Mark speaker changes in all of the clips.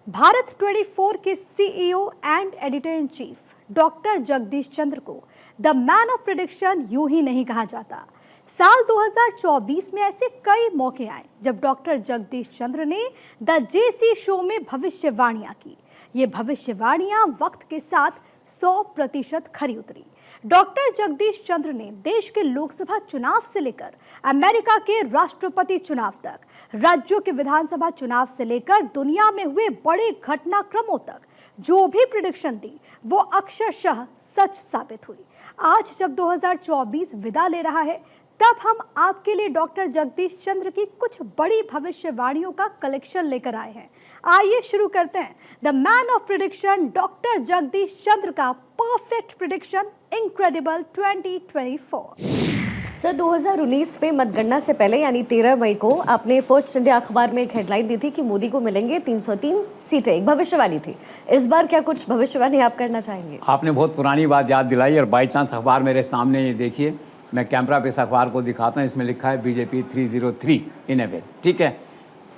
Speaker 1: भारत 24 के CEO and editor in chief doctor Jagdish Chandra को the man of prediction यूं ही नहीं कहा जाता। साल 2024 में ऐसे कई मौके आए जब डॉक्टर जगदीश चंद्र ने द जेसी शो में भविष्यवाणियां की। ये भविष्यवाणियां वक्त के साथ 100% खरी उतरी। डॉक्टर जगदीश चंद्र ने देश के लोकसभा चुनाव से लेकर अमेरिका के राष्ट्रपति चुनाव तक, राज्यों के विधानसभा चुनाव से लेकर दुनिया में हुए बड़े घटनाक्रमों तक जो भी प्रेडिक्शन दी वो अक्षरशः सच साबित हुई। आज जब 2024 विदा ले रहा है तब हम आपके लिए डॉक्टर जगदीश चंद्र की कुछ बड़ी भविष्यवाणियों का कलेक्शन लेकर आए हैं। आइए शुरू करते हैं the man of prediction doctor Jagdish Chandra का परफेक्ट प्रेडिक्शन इनक्रेडिबल 2024।
Speaker 2: सर 2019 में मतगणना से पहले यानी 13 मई को आपने फर्स्ट इंडिया अखबार में एक हेडलाइन दी थी कि मोदी को मिलेंगे 303 सीटें। एक भविष्यवाणी थी। इस बार क्या कुछ भविष्यवाणी आप करना चाहेंगे?
Speaker 3: आपने बहुत पुरानी बात याद दिलाई और बाई चांस अखबार मेरे सामने ये देखिए, मैं कैमरा पे इस अखबार को दिखाता हूँ। इसमें लिखा है बीजेपी 303 इन एवे। ठीक है,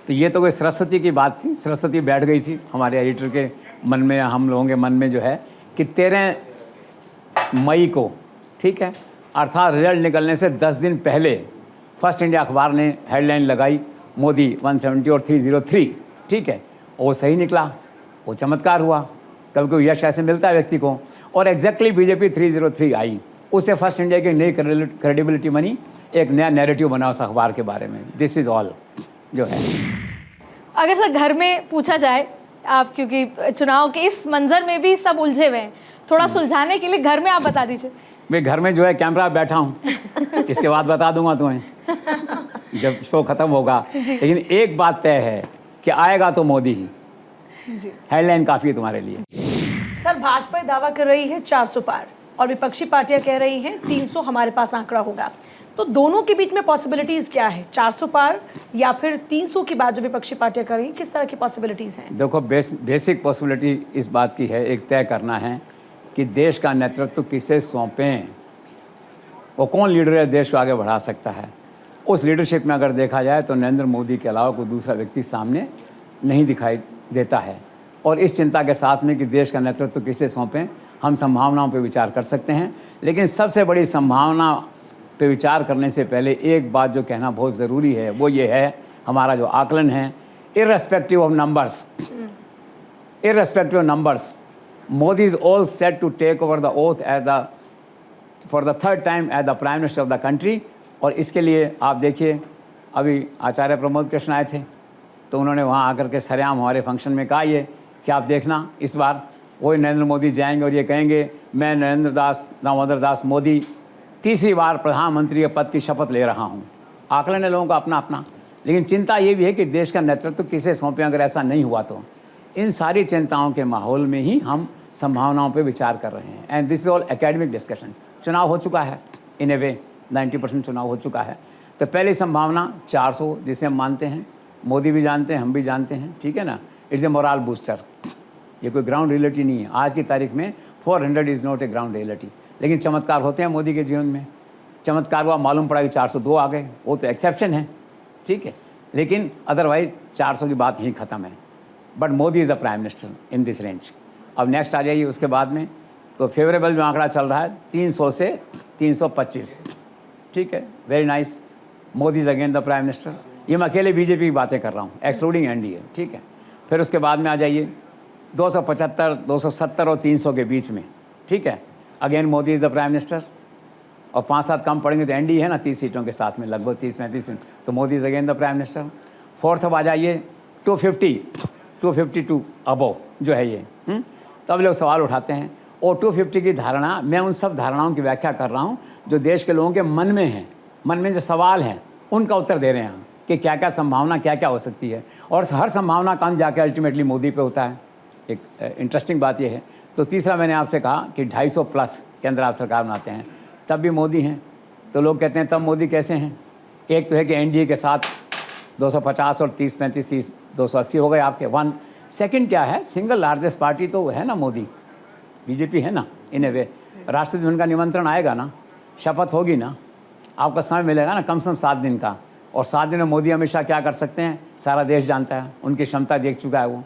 Speaker 3: तो ये तो कोई सरस्वती की बात थी। सरस्वती बैठ गई थी हमारे एडिटर के मन में, हम लोगों के मन में जो है कि 13 मई को, ठीक है, अर्थात रिजल्ट निकलने से 10 दिन पहले फर्स्ट इंडिया अखबार ने हेडलाइन लगाई मोदी 170 और 303। ठीक है, और वो सही निकला, वो चमत्कार हुआ। कभी कोई यश ऐसे मिलता है व्यक्ति को, और एग्जैक्टली बीजेपी 303 आई। उससे फर्स्ट इंडिया की नई क्रेडिबिलिटी बनी, एक नया नैरेटिव बना उस अखबार के बारे में। दिस इज़ ऑल जो है।
Speaker 4: अगर सर घर में पूछा जाए, आप क्योंकि चुनाव के इस मंजर में भी सब उलझे हुए हैं, थोड़ा सुलझाने के लिए घर में आप बता दीजिए।
Speaker 3: मैं घर में जो है कैमरा बैठा हूँ, इसके बाद बता दूंगा तुम्हें जब शो खत्म होगा। लेकिन एक बात तय है कि आएगा तो मोदी ही। हेडलाइन काफ़ी है तुम्हारे लिए।
Speaker 5: सर भाजपा दावा कर रही है 400 पार और विपक्षी पार्टियां कह रही हैं 300 हमारे पास आंकड़ा होगा। तो दोनों के बीच में पॉसिबिलिटीज़ क्या है, 400 पार या फिर 300 की बात जो विपक्षी पार्टियां कर रही हैं, किस तरह की पॉसिबिलिटीज़ हैं?
Speaker 3: देखो, बेसिक पॉसिबिलिटी इस बात की है, एक तय करना है कि देश का नेतृत्व किसे सौंपें, वो कौन लीडर है देश को आगे बढ़ा सकता है। उस लीडरशिप में अगर देखा जाए तो नरेंद्र मोदी के अलावा कोई दूसरा व्यक्ति सामने नहीं दिखाई देता है। और इस चिंता के साथ में कि देश का नेतृत्व किसे सौंपें, हम संभावनाओं पर विचार कर सकते हैं। लेकिन सबसे बड़ी संभावना पे विचार करने से पहले एक बात जो कहना बहुत ज़रूरी है, वो ये है, हमारा जो आकलन है, irrespective of numbers, Modi is all set to take over the oath for the third time as the Prime Minister of the country। और इसके लिए आप देखिए, अभी आचार्य प्रमोद कृष्ण आए थे तो उन्होंने वहाँ आकर के सरेआम हमारे फंक्शन में कहा ये कि आप देखना इस बार वही नरेंद्र मोदी जाएंगे और ये कहेंगे मैं नरेंद्र दास दामोदर दास मोदी तीसरी बार प्रधानमंत्री के पद की शपथ ले रहा हूँ। आकलन है लोगों का अपना अपना, लेकिन चिंता ये भी है कि देश का नेतृत्व किसे सौंपें। अगर ऐसा नहीं हुआ तो इन सारी चिंताओं के माहौल में ही हम संभावनाओं पे विचार कर रहे हैं। And this is all academic discussion. चुनाव हो चुका है, इन ए वे 90% चुनाव हो चुका है। तो पहली संभावना 400 जिसे हम मानते हैं, मोदी भी जानते हैं, हम भी जानते हैं, ठीक है ना। It's a moral booster. ये कोई ग्राउंड रियलिटी नहीं है। आज की तारीख में 400 is not a ground reality. लेकिन चमत्कार होते हैं मोदी के जीवन में। चमत्कार हुआ, मालूम पड़ा कि 402 आ गए, वो तो एक्सेप्शन है, ठीक है। लेकिन अदरवाइज 400 की बात यहीं ख़त्म है। But Modi is the prime minister in this range. अब नेक्स्ट आ जाइए उसके बाद में, तो फेवरेबल जो आंकड़ा चल रहा है 300 से 325, ठीक है, very nice. Modi is again the prime minister. ये मैं अकेले बीजेपी की बातें कर रहा हूँ, एक्सक्लूडिंग एनडीए, ठीक है। फिर उसके बाद में आ जाइए 275, 270 और 300 के बीच में, ठीक है, again Modi is the prime minister. और 5-7 कम पड़ेंगे तो एनडीए है ना 30 सीटों के साथ में, लगभग 30-35 सीट, तो Modi is again the prime minister. Fourth अब आ जाइए 252 अबव जो है ये। तब लोग सवाल उठाते हैं, और 250 की धारणा, मैं उन सब धारणाओं की व्याख्या कर रहा हूँ जो देश के लोगों के मन में हैं, मन में जो सवाल हैं उनका उत्तर दे रहे हैं हम कि क्या क्या संभावना क्या क्या हो सकती है। और हर संभावना का अंत जाके अल्टीमेटली मोदी पे होता है। एक इंटरेस्टिंग बात यह है। तो तीसरा मैंने आपसे कहा कि 250 प्लस के अंदर आप सरकार बनाते हैं, तब भी मोदी हैं। तो लोग कहते हैं तब मोदी कैसे हैं? एक तो है कि एनडीए के साथ 250 और 30-35-30 280 हो गए आपके वन। सेकंड क्या है, सिंगल लार्जेस्ट पार्टी तो है ना मोदी, बीजेपी है ना इन ए वे। राष्ट्रपति भवन का निमंत्रण आएगा ना, शपथ होगी ना, आपका समय मिलेगा ना कम से कम 7 दिन का। और 7 दिन में मोदी अमित शाह क्या कर सकते हैं सारा देश जानता है, उनकी क्षमता देख चुका है वो।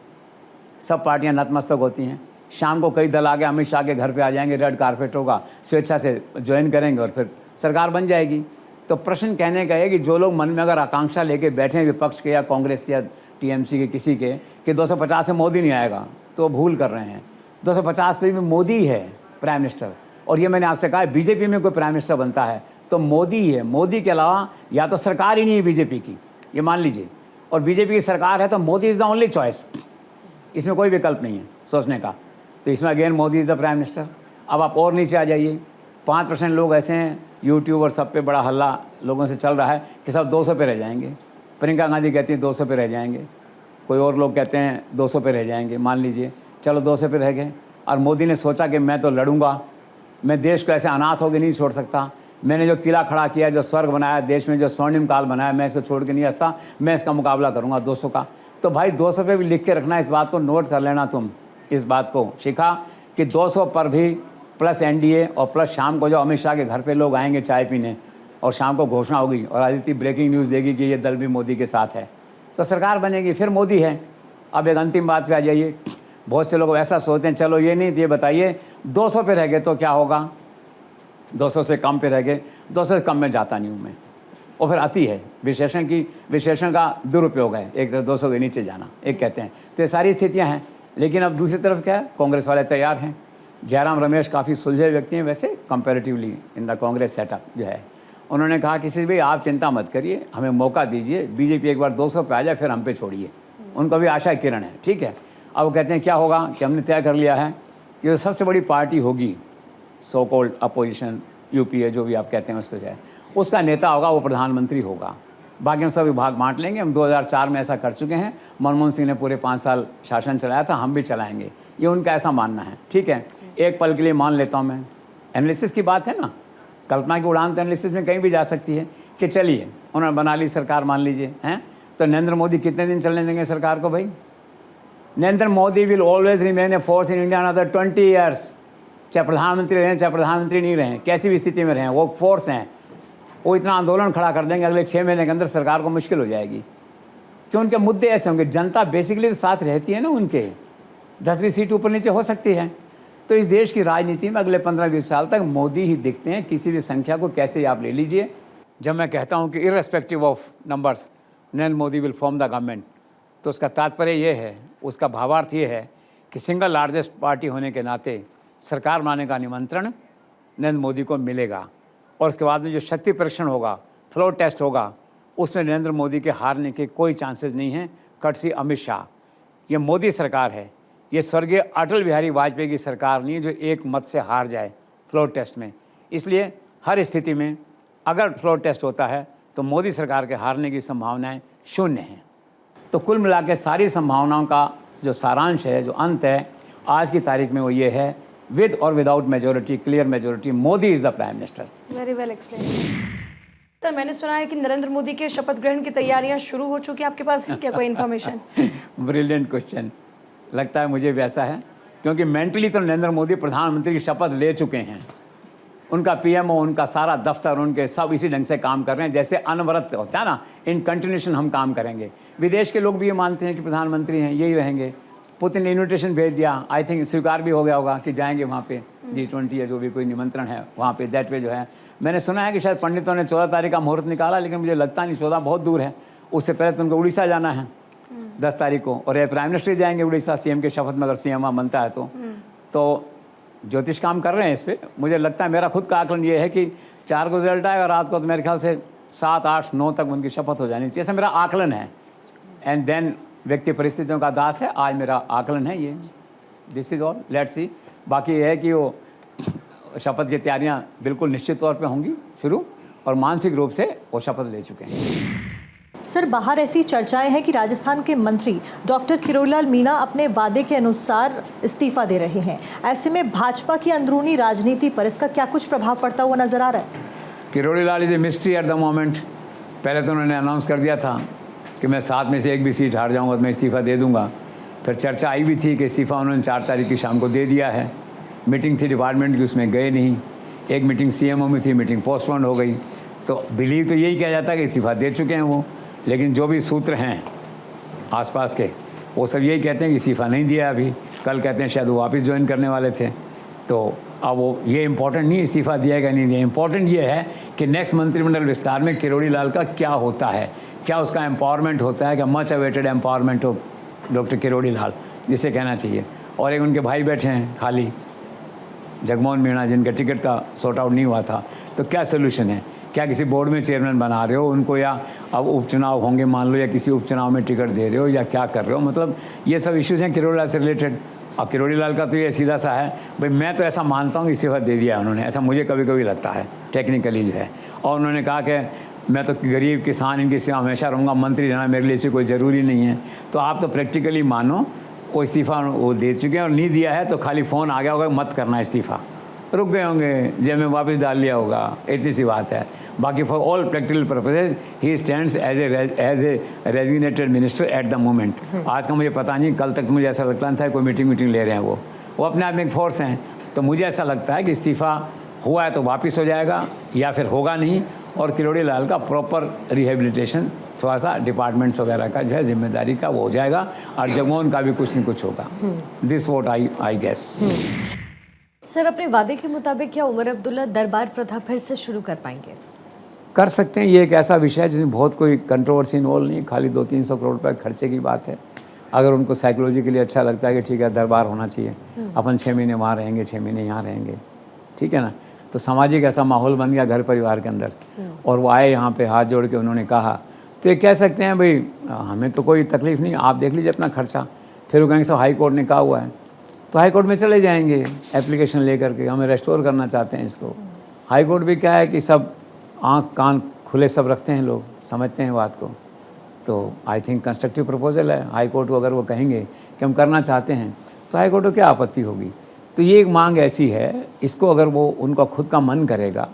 Speaker 3: सब पार्टियां नतमस्तक होती हैं। शाम को कई दल आके अमित शाह के घर पे आ जाएंगे, रेड कारपेट होगा, स्वेच्छा से ज्वाइन करेंगे और फिर सरकार बन जाएगी। तो प्रश्न कहने का है कि जो लोग मन में अगर आकांक्षा लेके बैठे हैं विपक्ष के या कांग्रेस के या टीएमसी के किसी के कि 250 से मोदी नहीं आएगा, तो भूल कर रहे हैं। 250 पे भी मोदी है प्राइम मिनिस्टर। और ये मैंने आपसे कहा, बीजेपी में कोई प्राइम मिनिस्टर बनता है तो मोदी ही है। मोदी के अलावा या तो सरकार ही नहीं है बीजेपी की, ये मान लीजिए, और बीजेपी की सरकार है तो Modi is the only choice. इसमें कोई विकल्प नहीं है सोचने का। तो इसमें again Modi is the prime minister. अब आप और नीचे आ जाइए, 5% लोग ऐसे हैं, यूट्यूब और सब पे बड़ा हल्ला लोगों से चल रहा है कि सब 200 पे रह जाएंगे। प्रियंका गांधी कहती हैं 200 पे रह जाएंगे, कोई और लोग कहते हैं 200 पे रह जाएंगे। मान लीजिए चलो 200 पे रह गए, और मोदी ने सोचा कि मैं तो लड़ूंगा, मैं देश को ऐसे अनाथ होकर नहीं छोड़ सकता। मैंने जो किला खड़ा किया, जो स्वर्ग बनाया देश में, जो स्वर्णिम काल बनाया, मैं इसको छोड़ के नहीं हंसता, मैं इसका मुकाबला करूंगा 200 का। तो भाई 200 पे भी लिख के रखना, इस बात को नोट कर लेना। तुम इस बात को शिखा कि 200 पर भी प्लस एनडीए और प्लस शाम को जो अमित शाह के घर पे लोग आएंगे चाय पीने, और शाम को घोषणा होगी और आदित्य ब्रेकिंग न्यूज़ देगी कि ये दल भी मोदी के साथ है, तो सरकार बनेगी, फिर मोदी है। अब एक अंतिम बात पे आ जाइए। बहुत से लोग ऐसा सोचते हैं, चलो ये नहीं तो ये बताइए 200 पे रह गए तो क्या होगा, 200 से कम पे रह गए, 200 से कम में जाता नहीं हूँ मैं। और फिर अति है, विशेषण का दुरुपयोग है, एक तरफ 200 के नीचे जाना, एक कहते हैं। तो ये सारी स्थितियाँ हैं। लेकिन अब दूसरी तरफ क्या है, कांग्रेस वाले तैयार हैं। जयराम रमेश काफ़ी सुलझे व्यक्ति हैं वैसे comparatively in the Congress setup जो है। उन्होंने कहा किसी भी आप चिंता मत करिए, हमें मौका दीजिए, बीजेपी एक बार 200 पे आ जाए फिर हम पे छोड़िए। उनको भी आशा किरण है, ठीक है। अब वो कहते हैं क्या होगा कि हमने तय कर लिया है कि जो सबसे बड़ी पार्टी होगी, सो कॉल्ड अपोजिशन, यूपीए जो भी आप कहते हैं उसको जाए, उसका नेता होगा, वो प्रधानमंत्री होगा। बाकी हम सब विभाग बांट लेंगे। हम 2004 में ऐसा कर चुके हैं, मनमोहन सिंह ने पूरे 5 साल शासन चलाया था, हम भी चलाएंगे, ये उनका ऐसा मानना है, ठीक है। एक पल के लिए मान लेता हूँ मैं, एनालिसिस की बात है ना, कल्पना की उड़ान तो एनालिसिस में कहीं भी जा सकती है कि चलिए उन्होंने बना ली सरकार, मान लीजिए हैं, तो नरेंद्र मोदी कितने दिन चलने देंगे सरकार को भाई? Narendra Modi will always remain a force in India another 20 years. चाहे प्रधानमंत्री रहें चाहे प्रधानमंत्री नहीं रहें, कैसी भी स्थिति में रहें, वो फोर्स हैं। वो इतना आंदोलन खड़ा कर देंगे अगले 6 महीने के अंदर, सरकार को मुश्किल हो जाएगी। क्यों? उनके मुद्दे ऐसे होंगे, जनता बेसिकली तो साथ रहती है ना उनके, 10-20 सीट ऊपर नीचे हो सकती है। तो इस देश की राजनीति में अगले 15-20 साल तक मोदी ही दिखते हैं, किसी भी संख्या को कैसे आप ले लीजिए। जब मैं कहता हूँ कि irrespective of numbers Narendra Modi will form the government, तो उसका तात्पर्य ये है, उसका भावार्थ ये है कि सिंगल लार्जेस्ट पार्टी होने के नाते सरकार बनाने का निमंत्रण नरेंद्र मोदी को मिलेगा। और उसके बाद में जो शक्ति परीक्षण होगा, फ्लोर टेस्ट होगा, उसमें नरेंद्र मोदी के हारने के कोई चांसेस नहीं हैं। कटसी अमित शाह, ये मोदी सरकार है, ये स्वर्गीय अटल बिहारी वाजपेयी की सरकार नहीं है जो एक मत से हार जाए फ्लोर टेस्ट में। इसलिए हर स्थिति में अगर फ्लोर टेस्ट होता है तो मोदी सरकार के हारने की संभावनाएं शून्य हैं। तो कुल मिला के सारी संभावनाओं का जो सारांश है, जो अंत है आज की तारीख में, वो ये है, विद और without majority, clear majority, Modi is the prime minister.
Speaker 4: Very well explain.
Speaker 5: Sir, मैंने सुना है कि नरेंद्र मोदी के शपथ ग्रहण की तैयारियां शुरू हो चुकी हैं, आपके पास है क्या कोई इन्फॉर्मेशन?
Speaker 3: ब्रिलियंट क्वेश्चन, लगता है मुझे भी ऐसा है, क्योंकि मेंटली तो नरेंद्र मोदी प्रधानमंत्री की शपथ ले चुके हैं। उनका पीएमओ, उनका सारा दफ्तर, उनके सब इसी ढंग से काम कर रहे हैं जैसे अनवरत होता है ना, इन कंटिन्यूशन हम काम करेंगे। विदेश के लोग भी ये मानते हैं कि प्रधानमंत्री हैं, यही रहेंगे। पुतिन ने इन्विटेशन भेज दिया, आई थिंक स्वीकार भी हो गया होगा कि जाएंगे वहाँ पे, G20 या जो भी कोई निमंत्रण है वहाँ पे, दैट वे जो है। मैंने सुना है कि शायद पंडितों ने 14 तारीख का मुहूर्त निकाला, लेकिन मुझे लगता नहीं, 14 बहुत दूर है। उससे पहले तो उनको उड़ीसा जाना है 10 तारीख को, और ये प्राइम मिनिस्टर जाएंगे उड़ीसा सीएम के शपथ में, अगर सीएम वहाँ बनता है तो ज्योतिष काम कर रहे हैं इस पर। मुझे लगता है, मेरा खुद का आकलन ये है कि 4 को रिजल्ट आएगा, रात को तो मेरे ख्याल से 7, 8, 9 तक उनकी शपथ हो जानी चाहिए, ऐसा मेरा आकलन है। एंड देन व्यक्ति परिस्थितियों का दास है, आज मेरा आकलन है ये। This is all, let's see. बाकी ये है कि वो शपथ की तैयारियां बिल्कुल निश्चित तौर पे होंगी शुरू, और मानसिक रूप से वो शपथ ले चुके हैं।
Speaker 6: सर, बाहर ऐसी चर्चाएं हैं कि राजस्थान के मंत्री डॉक्टर किरोड़ीलाल मीणा अपने वादे के अनुसार इस्तीफा दे रहे हैं। ऐसे में भाजपा की अंदरूनी राजनीति पर इसका क्या कुछ प्रभाव पड़ता हुआ नजर आ रहा है?
Speaker 3: Kirodilal is a mystery eight the moment. पहले तो उन्होंने अनाउंस कर दिया था कि मैं 7 में से एक भी सीट हार जाऊंगा तो मैं इस्तीफा दे दूंगा। फिर चर्चा आई भी थी कि इस्तीफा उन्होंने 4 तारीख की शाम को दे दिया है। मीटिंग थी डिपार्टमेंट की, उसमें गए नहीं। एक मीटिंग सीएमओ में थी, मीटिंग पोस्टपोन हो गई। तो बिलीव तो यही किया जाता है कि इस्तीफा दे चुके हैं वो, लेकिन जो भी सूत्र हैं आसपास के, वो सब यही कहते हैं कि इस्तीफ़ा नहीं दिया अभी, कल कहते हैं शायद वो वापस ज्वाइन करने वाले थे। तो अब वो ये इम्पोर्टेंट नहीं इस्तीफ़ा दिया या नहीं दिया, इम्पोर्टेंट ये है कि नेक्स्ट मंत्रिमंडल विस्तार में किरोड़ी लाल का क्या होता है, क्या उसका एम्पावरमेंट होता है, क्या मच अवेटेड एम्पावरमेंट हो डॉक्टर किरोड़ी लाल, जिसे कहना चाहिए। और एक उनके भाई बैठे हैं खाली, जगमोहन मीणा, जिनका टिकट का सॉर्ट आउट नहीं हुआ था। तो क्या सोल्यूशन है, क्या किसी बोर्ड में चेयरमैन बना रहे हो उनको, या अब उपचुनाव होंगे मान लो, या किसी उपचुनाव में टिकट दे रहे हो, या क्या कर रहे हो। मतलब ये सब इश्यूज़ हैं किरोड़ी लाल से रिलेटेड। अब किरोड़ी लाल का तो ये सीधा सा है भाई, मैं तो ऐसा मानता हूँ कि इस्तीफा दे दिया उन्होंने, ऐसा मुझे कभी कभी लगता है टेक्निकली जो है। और उन्होंने कहा कि मैं तो गरीब किसान इनकी सेवा हमेशा रहूँगा, मंत्री रहना मेरे लिए कोई ज़रूरी नहीं है। तो आप तो प्रैक्टिकली मानो वो इस्तीफ़ा वो दे चुके हैं, और नहीं दिया है तो खाली फ़ोन आ गया होगा मत करना इस्तीफ़ा, रुक गए होंगे, जेब में वापस डाल लिया होगा, इतनी सी बात है। बाकी for all practical purposes he stands as a resigned minister at the moment. आज का मुझे पता नहीं, कल तक मुझे ऐसा लगता था कोई मीटिंग ले रहे हैं वो अपने आप में एक फोर्स हैं। तो मुझे ऐसा लगता है कि इस्तीफ़ा हुआ है तो वापस हो जाएगा, या फिर होगा नहीं, और किरोड़ी लाल का प्रॉपर रिहेबिलिटेशन थोड़ा सा डिपार्टमेंट्स वगैरह का जो है जिम्मेदारी का वो हो जाएगा, और जगमोहन का भी कुछ नहीं कुछ होगा। This vote I guess.
Speaker 2: Sir, अपने वादे के मुताबिक क्या उमर अब्दुल्ला दरबार प्रथा फिर से शुरू कर पाएंगे?
Speaker 3: कर सकते हैं। ये एक ऐसा विषय है जिसमें बहुत कोई कंट्रोवर्सी इन्वॉल्व नहीं, खाली 200-300 करोड़ रुपए खर्चे की बात है। अगर उनको साइकोलॉजिकली अच्छा लगता है कि ठीक है दरबार होना चाहिए, अपन 6 महीने वहाँ रहेंगे, 6 महीने यहाँ रहेंगे, ठीक है ना, तो सामाजिक ऐसा माहौल बन गया घर परिवार के अंदर, और वो आए यहाँ पे हाथ जोड़ के उन्होंने कहा, तो ये कह सकते हैं भाई हमें तो कोई तकलीफ़ नहीं, आप देख लीजिए अपना खर्चा। फिर वो कहेंगे सब हाई कोर्ट ने कहा हुआ है, तो हाई कोर्ट में चले जाएंगे एप्लीकेशन लेकर के, हमें रेस्टोर करना चाहते हैं इसको। हाई कोर्ट भी क्या है कि सब आँख कान खुले सब रखते हैं, लोग समझते हैं बात को। तो आई थिंक कंस्ट्रक्टिव प्रपोजल है हाई कोर्ट को, अगर वो कहेंगे कि हम करना चाहते हैं तो हाई कोर्ट को क्या आपत्ति होगी। तो ये एक मांग ऐसी है, इसको अगर वो उनका खुद का मन करेगा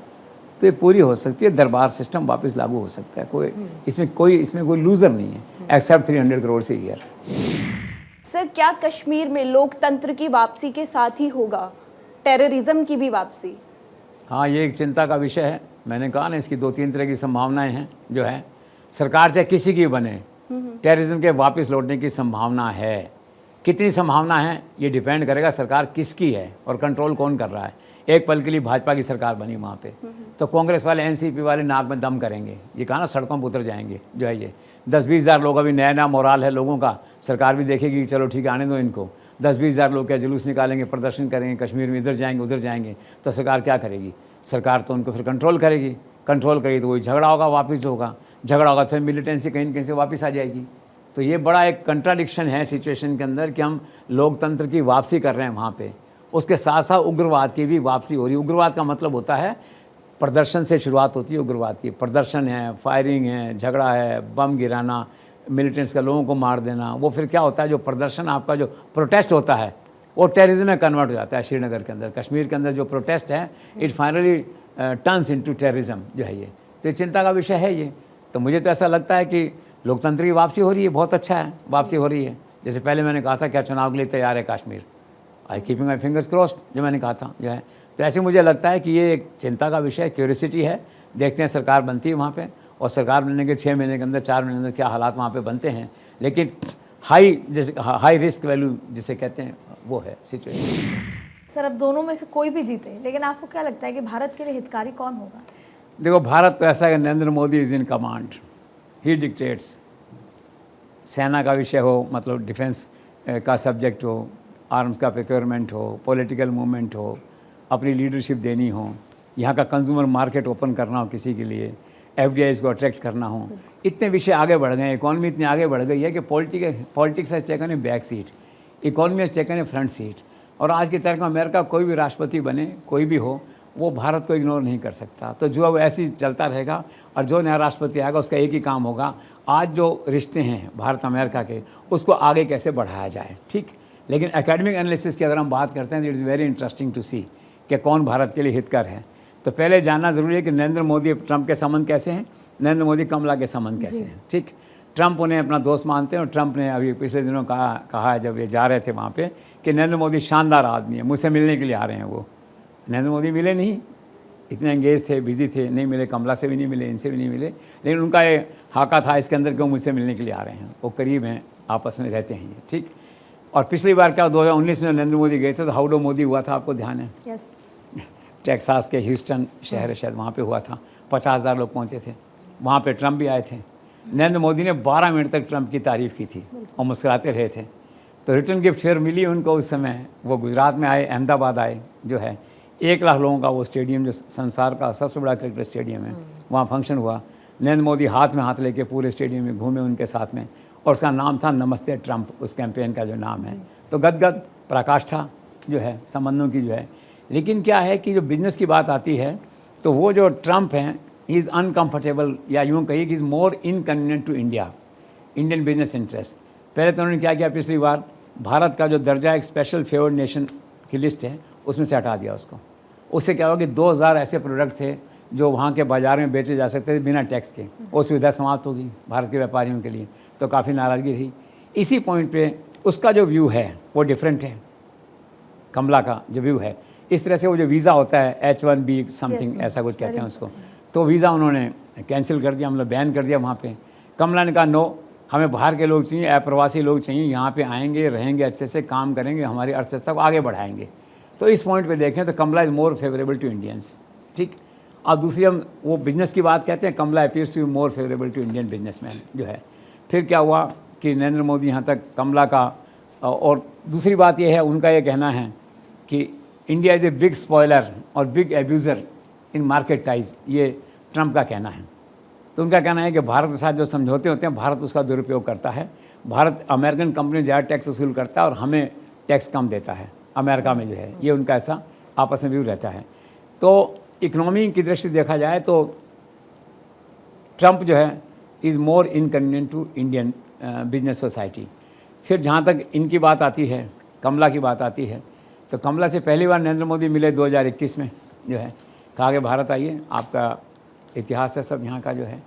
Speaker 3: तो ये पूरी हो सकती है, दरबार सिस्टम वापस लागू हो सकता है। इसमें कोई लूज़र नहीं है एक्सेप्ट 300 करोड़ से ईयर।
Speaker 7: सर, क्या कश्मीर में लोकतंत्र की वापसी के साथ ही होगा टेररिज्म की भी वापसी?
Speaker 3: हाँ, ये एक चिंता का विषय है। मैंने कहा ना, इसकी 2-3 तरह की संभावनाएं हैं जो है। सरकार चाहे किसी की बने, टेररिज्म के वापस लौटने की संभावना है। कितनी संभावना है ये डिपेंड करेगा सरकार किसकी है और कंट्रोल कौन कर रहा है। एक पल के लिए भाजपा की सरकार बनी वहाँ पे, तो कांग्रेस वाले एनसीपी वाले नाक में दम करेंगे, ये कहा ना सड़कों पर उतर जाएंगे जो है। ये 10-20 हज़ार लोग, अभी नया मोराल है लोगों का, सरकार भी देखेगी चलो ठीक है आने दो इनको। 10-20 हज़ार लोग क्या जुलूस निकालेंगे, प्रदर्शन करेंगे, कश्मीर में इधर जाएंगे उधर जाएंगे, तो सरकार क्या करेगी? सरकार तो उनको फिर कंट्रोल करेगी तो वही झगड़ा होगा, वापस होगा, झगड़ा होगा फिर मिलिटेंसी कहीं न कहीं से वापस आ जाएगी। तो ये बड़ा एक कंट्राडिक्शन है सिचुएशन के अंदर कि हम लोकतंत्र की वापसी कर रहे हैं वहाँ पे, उसके साथ साथ उग्रवाद की भी वापसी हो रही है। उग्रवाद का मतलब होता है प्रदर्शन से शुरुआत होती है उग्रवाद की। प्रदर्शन है, फायरिंग है, झगड़ा है, बम गिराना, मिलिटेंट्स का लोगों को मार देना, वो फिर क्या होता है, जो प्रदर्शन आपका जो प्रोटेस्ट होता है वो टेररिज्म में कन्वर्ट हो जाता है। श्रीनगर के अंदर, कश्मीर के अंदर जो प्रोटेस्ट है, it finally turns into terrorism जो है ये। तो ये चिंता का विषय है ये। तो मुझे तो ऐसा लगता है कि लोकतंत्र की वापसी हो रही है, बहुत अच्छा है वापसी हो रही है। जैसे पहले मैंने कहा था क्या चुनाव के लिए तैयार है कश्मीर, आई कीपिंग माई फिंगर्स क्रॉस्ड, जो मैंने कहा था जो है। तो ऐसे मुझे लगता है कि ये एक चिंता का विषय है, क्यूरियोसिटी है। देखते हैं सरकार बनती है वहाँ पे, और सरकार बनने के 6 महीने के अंदर, 4 महीने के अंदर क्या हालात वहाँ पे बनते हैं। लेकिन हाई रिस्क वैल्यू जिसे कहते हैं वो है सिचुएशन।
Speaker 4: सर, अब दोनों में से कोई भी जीते, लेकिन आपको क्या लगता है कि भारत के लिए हितकारी कौन होगा?
Speaker 3: देखो, भारत तो ऐसा है, Narendra Modi is in command, he dictates. सेना का विषय हो, मतलब डिफेंस का सब्जेक्ट हो, आर्म्स का प्रोक्योरमेंट हो, पॉलिटिकल मूवमेंट हो, अपनी लीडरशिप देनी हो, यहाँ का कंज्यूमर मार्केट ओपन करना हो किसी के लिए, एफडीआईज़ को अट्रैक्ट करना हो, इतने विषय आगे बढ़ गए हैं। इकॉनमी इतनी आगे बढ़ गई है कि politics has taken A back seat, economy has taken A front seat. और आज की तारीख में अमेरिका कोई भी राष्ट्रपति बने, कोई भी हो, वो भारत को इग्नोर नहीं कर सकता। तो जो अब ऐसे ही चलता रहेगा, और जो नया राष्ट्रपति आएगा उसका एक ही काम होगा, आज जो रिश्ते हैं भारत अमेरिका के, उसको आगे कैसे बढ़ाया जाए, ठीक। लेकिन एकेडमिक एनालिसिस की अगर हम बात करते हैं तो it is very interesting to see कि कौन भारत के लिए हितकर है। तो पहले जानना ज़रूरी है कि नरेंद्र मोदी ट्रंप के संबंध कैसे हैं, नरेंद्र मोदी कमला के संबंध कैसे हैं, ठीक। ट्रंप उन्हें अपना दोस्त मानते हैं, और ट्रंप ने अभी पिछले दिनों कहा है जब ये जा रहे थे वहाँ पे कि नरेंद्र मोदी शानदार आदमी है, मुझसे मिलने के लिए आ रहे हैं। वो नरेंद्र मोदी मिले नहीं, इतने एंगेज थे, बिजी थे, नहीं मिले, कमला से भी नहीं मिले, इनसे भी नहीं मिले, लेकिन उनका ये हाका था इसके अंदर कि वो मुझसे मिलने के लिए आ रहे हैं। वो करीब हैं आपस में रहते हैं ये, ठीक। और पिछली बार क्या 2019 में नरेंद्र मोदी गए थे तो हाउडो मोदी हुआ था, आपको ध्यान है?
Speaker 4: यस।
Speaker 3: टेक्सास के ह्यूस्टन शहर है शायद, वहाँ पे हुआ था, 50,000 लोग पहुँचे थे। वहाँ पे ट्रंप भी आए थे। नरेंद्र मोदी ने 12 मिनट तक ट्रंप की तारीफ़ की थी और मुस्कुराते रहे थे। तो रिटर्न गिफ्ट फेयर मिली उनको उस समय। वो गुजरात में आए, अहमदाबाद आए, जो है 1 लाख लोगों का वो स्टेडियम, जो संसार का सबसे बड़ा क्रिकेट स्टेडियम है, वहाँ फंक्शन हुआ। नरेंद्र मोदी हाथ में हाथ लेके पूरे स्टेडियम में घूमे उनके साथ में, और उसका नाम था नमस्ते ट्रंप, उस कैंपेन का जो नाम है। तो गदगद पराकाष्ठा जो है संबंधों की जो है। लेकिन क्या है कि जो बिजनेस की बात आती है तो वो जो ट्रंप हैं, ही इज़ अनकम्फर्टेबल, या यूँ कहिए कि is more inconvenient to India, Indian business interest. पहले तो उन्होंने क्या किया, पिछली बार भारत का जो दर्जा एक स्पेशल फेवर्ड नेशन की लिस्ट है उसमें से हटा दिया उसको। उससे क्या हुआ कि 2000 ऐसे प्रोडक्ट थे जो वहाँ के बाज़ार में बेचे जा सकते थे बिना टैक्स के, वो सुविधा समाप्त होगी भारत के व्यापारियों के लिए। तो काफ़ी नाराज़गी रही। इसी पॉइंट पे उसका जो व्यू है वो डिफरेंट है, कमला का जो व्यू है। इस तरह से वो जो वीज़ा होता है H1B समथिंग ऐसा कुछ कहते हैं उसको, तो वीज़ा उन्होंने कैंसिल कर दिया, मतलब बैन कर दिया वहाँ पे। कमला ने कहा नो, हमें बाहर के लोग चाहिए, अप्रवासी लोग चाहिए, यहाँ पे आएंगे, रहेंगे, अच्छे से काम करेंगे, हमारी अर्थव्यवस्था को आगे बढ़ाएंगे। तो इस पॉइंट पे देखें तो Kamala is more favourable to Indians, ठीक। और दूसरी हम वो बिज़नेस की बात कहते हैं, Kamala appears to be more favourable to Indian businessman जो है। फिर क्या हुआ कि नरेंद्र मोदी यहाँ तक कमला का, और दूसरी बात यह है, उनका ये कहना है कि India is a big spoiler और बिग एब्यूज़र इन मार्केट टाइज, ये ट्रंप का कहना है। तो उनका कहना है कि भारत के साथ जो समझौते होते हैं भारत उसका दुरुपयोग करता है, भारत अमेरिकन कंपनी ज़्यादा टैक्स वसूल करता है और हमें टैक्स कम देता है अमेरिका में जो है, ये उनका ऐसा आपस में व्यू रहता है। तो इकनॉमी की दृष्टि से देखा जाए तो ट्रंप जो है is more inconvenient to Indian business society. फिर जहाँ तक इनकी बात आती है, कमला की बात आती है, तो कमला से पहली बार नरेंद्र मोदी मिले 2021 में जो है, कहा कि भारत आइए, आपका इतिहास है सब यहाँ का जो है।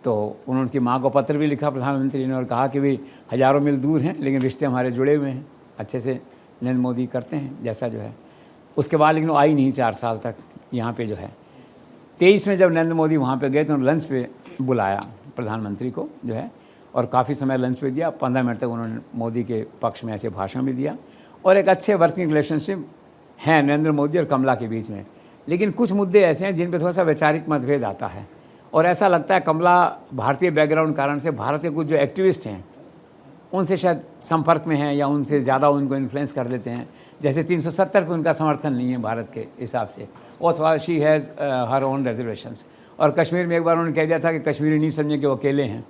Speaker 3: तो उन्होंने उनकी माँ को पत्र भी लिखा प्रधानमंत्री ने और कहा कि भाई हज़ारों मील दूर हैं लेकिन रिश्ते हमारे जुड़े हुए हैं, अच्छे से नरेंद्र मोदी करते हैं जैसा जो है। उसके बाद लेकिन वो आई नहीं 4 साल तक यहाँ पे जो है। 23 में जब नरेंद्र मोदी वहाँ पे गए तो लंच पे बुलाया प्रधानमंत्री को जो है, और काफ़ी समय लंच पे दिया। 15 मिनट तक उन्होंने मोदी के पक्ष में ऐसे भाषण भी दिया, और एक अच्छे वर्किंग रिलेशनशिप हैं नरेंद्र मोदी और कमला के बीच में। लेकिन कुछ मुद्दे ऐसे हैं जिन पर थोड़ा सा वैचारिक मतभेद आता है, और ऐसा लगता है कमला भारतीय बैकग्राउंड कारण से भारत के कुछ जो एक्टिविस्ट हैं उनसे शायद संपर्क में हैं, या उनसे ज़्यादा उनको इन्फ्लुएंस कर लेते हैं। जैसे 370 पे उनका समर्थन नहीं है भारत के हिसाब से, और थोड़ा she has her own reservations. और कश्मीर में एक बार उन्होंने कह दिया था कि कश्मीरी नहीं समझे कि वो अकेले हैं,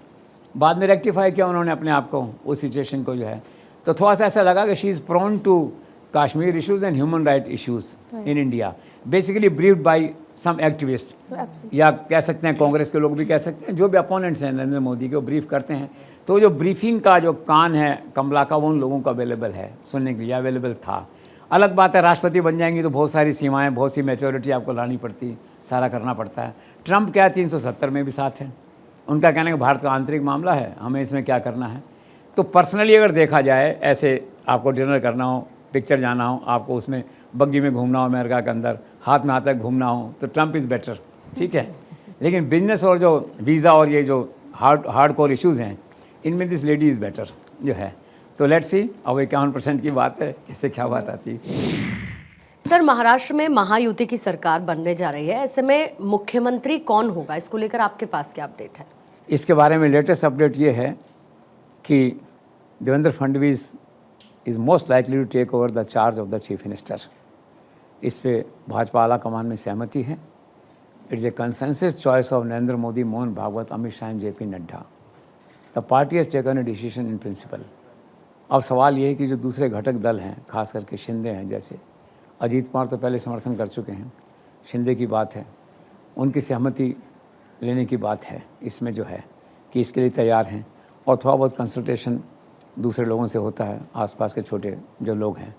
Speaker 3: बाद में रेक्टिफाई किया उन्होंने अपने आप को, उस सिचुएशन को जो है। तो थोड़ा सा ऐसा लगा कि she is prone to Kashmir issues and human right issues in India, basically briefed by some activist, या कह सकते हैं कांग्रेस के लोग भी कह सकते हैं, जो भी अपोनेंट्स हैं नरेंद्र मोदी के, वो ब्रीफ करते हैं। तो जो ब्रीफिंग का जो कान है कमला का, वो उन लोगों को अवेलेबल है, सुनने के लिए अवेलेबल था। अलग बात है राष्ट्रपति बन जाएंगी तो बहुत सारी सीमाएं, बहुत सी मैच्योरिटी आपको लानी पड़ती, सारा करना पड़ता है। ट्रंप क्या 370 में भी साथ है, उनका कहना है कि भारत का आंतरिक मामला है, हमें इसमें क्या करना है। तो पर्सनली अगर देखा जाए, ऐसे आपको डिनर करना हो, पिक्चर जाना हो, आपको उसमें बग्गी में घूमना हो अमेरिका के अंदर, हाथ में हाथ तक घूमना हो, तो ट्रंप इज़ बेटर, ठीक है। लेकिन बिजनेस और जो वीज़ा और ये जो हार्ड कोर इश्यूज़ हैं, इनमें दिस लेडी इज़ बेटर जो है। तो लेट्स सी, अब 51% की बात है, इससे क्या बात आती है।
Speaker 2: सर, महाराष्ट्र में महायुति की सरकार बनने जा रही है, ऐसे में मुख्यमंत्री कौन होगा, इसको लेकर आपके पास क्या अपडेट है?
Speaker 3: इसके बारे में लेटेस्ट अपडेट ये है कि Devendra Fadnavis is most likely to take over the charge of the chief minister. इस पे भाजपा आला कमान में सहमति है। It's a consensus choice of Narendra Modi, Mohan Bhagwat, Amit Shah and JP Nadda. The party has taken a decision in principle. अब सवाल ये है कि जो दूसरे घटक दल हैं, खास करके शिंदे हैं, जैसे अजीत कुमार तो पहले समर्थन कर चुके हैं, शिंदे की बात है, उनकी सहमति लेने की बात है इसमें जो है, कि इसके लिए तैयार हैं। और थोड़ा बहुत कंसल्टेशन दूसरे लोगों से होता है, आसपास के छोटे जो लोग हैं,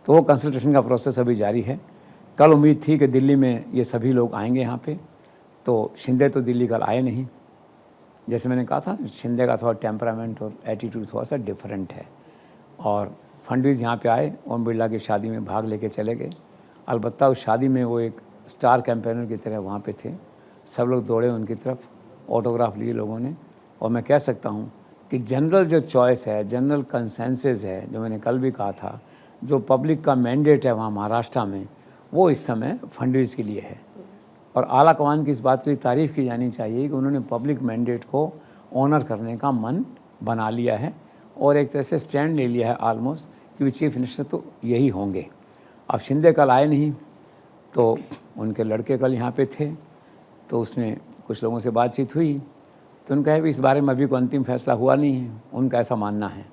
Speaker 3: तो वो कंसल्टेशन का प्रोसेस अभी जारी है। कल उम्मीद थी कि दिल्ली में ये सभी लोग आएंगे यहाँ पे, तो शिंदे तो दिल्ली कल आए नहीं। जैसे मैंने कहा था, शिंदे का थोड़ा टेम्परामेंट और एटीट्यूड थोड़ा सा डिफरेंट है। और फडणवीस यहाँ पे आए, ओम बिरला की शादी में भाग लेके चले गए। अलबत्ता उस शादी में वो एक स्टार कैंपेनर की तरह वहाँ पे थे, सब लोग दौड़े उनकी तरफ, ऑटोग्राफ लिए लोगों ने। और मैं कह सकता हूँ कि जनरल जो चॉइस है, जनरल कंसेंसस है, जो मैंने कल भी कहा था, जो पब्लिक का मैंडेट है वहाँ महाराष्ट्र में, वो इस समय फडणवीस के लिए है। और आला कमान की इस बात के लिए तारीफ़ की जानी चाहिए कि उन्होंने पब्लिक मैंडेट को ऑनर करने का मन बना लिया है और एक तरह से स्टैंड ले लिया है ऑलमोस्ट कि चीफ मिनिस्टर तो यही होंगे। अब शिंदे कल आए नहीं, तो उनके लड़के कल यहाँ पे थे, तो उसमें कुछ लोगों से बातचीत हुई, तो उनका है भी इस बारे में अभी कोई अंतिम फैसला हुआ नहीं है, उनका ऐसा मानना है।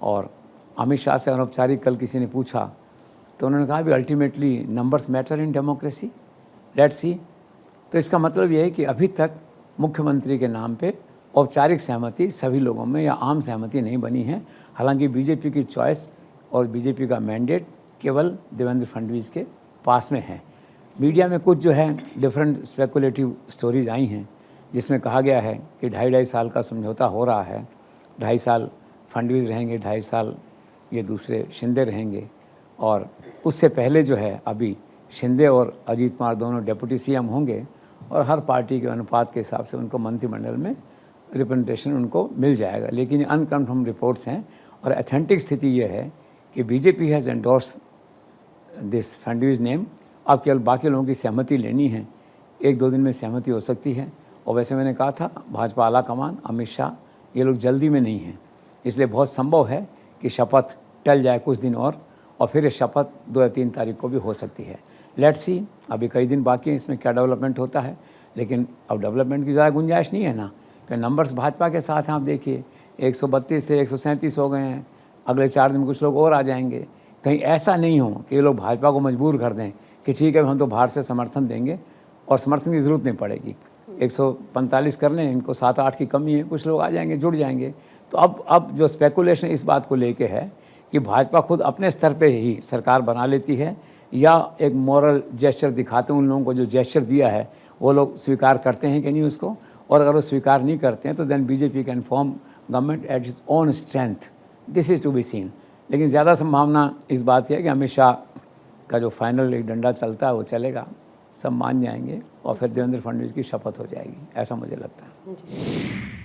Speaker 3: और अमित शाह से अनौपचारिक कल किसी ने पूछा तो उन्होंने कहा भी ultimately numbers matter in democracy, let's see. तो इसका मतलब ये है कि अभी तक मुख्यमंत्री के नाम पे औपचारिक सहमति सभी लोगों में या आम सहमति नहीं बनी है। हालांकि बीजेपी की चॉइस और बीजेपी का मैंडेट केवल देवेंद्र फडणवीस के पास में है। मीडिया में कुछ जो है डिफरेंट स्पेकुलेटिव स्टोरीज आई हैं जिसमें कहा गया है कि 2.5 साल का समझौता हो रहा है, 2.5 साल फडणवीस रहेंगे, 2.5 साल ये दूसरे शिंदे रहेंगे, और उससे पहले जो है अभी शिंदे और अजीत कुमार दोनों डेप्यूटी सीएम होंगे और हर पार्टी के अनुपात के हिसाब से उनको मंत्रिमंडल में रिप्रेजेंटेशन उनको मिल जाएगा। लेकिन अनकन्फर्म रिपोर्ट्स हैं और अथेंटिक स्थिति ये है कि BJP has endorse this Fadnavis name. अब केवल बाकी लोगों की सहमति लेनी है, 1-2 दिन में सहमति हो सकती है। और वैसे मैंने कहा था भाजपा आला कमान, अमित शाह, ये लोग जल्दी में नहीं हैं, इसलिए बहुत संभव है कि शपथ टल जाए कुछ दिन और फिर ये शपथ 2 या 3 तारीख को भी हो सकती है। लेट्स सी, अभी कई दिन बाकी हैं, इसमें क्या डेवलपमेंट होता है। लेकिन अब डेवलपमेंट की ज़्यादा गुंजाइश नहीं है ना, कि नंबर्स भाजपा के साथ हैं। आप देखिए 132 थे, 137 हो गए हैं, अगले 4 दिन में कुछ लोग और आ जाएंगे। कहीं ऐसा नहीं हो कि ये लोग भाजपा को मजबूर कर दें कि ठीक है हम तो बाहर से समर्थन देंगे, और समर्थन की ज़रूरत नहीं पड़ेगी। 145 कर लें, इनको 7-8 की कमी है, कुछ लोग आ जाएंगे, जुड़ जाएंगे। तो अब जो स्पेकुलेशन इस बात को लेके है कि भाजपा खुद अपने स्तर पे ही सरकार बना लेती है या एक मॉरल जेस्चर दिखाते हैं, उन लोगों को जो जेस्चर दिया है वो लोग स्वीकार करते हैं कि नहीं उसको, और अगर वो स्वीकार नहीं करते हैं तो then BJP can form government at its own strength. This is to be seen. लेकिन ज़्यादा संभावना इस बात की है कि अमित शाह का जो फाइनल एक डंडा चलता है वो चलेगा, सब मान जाएंगे और फिर देवेंद्र फडणवीस की शपथ हो जाएगी, ऐसा मुझे लगता है।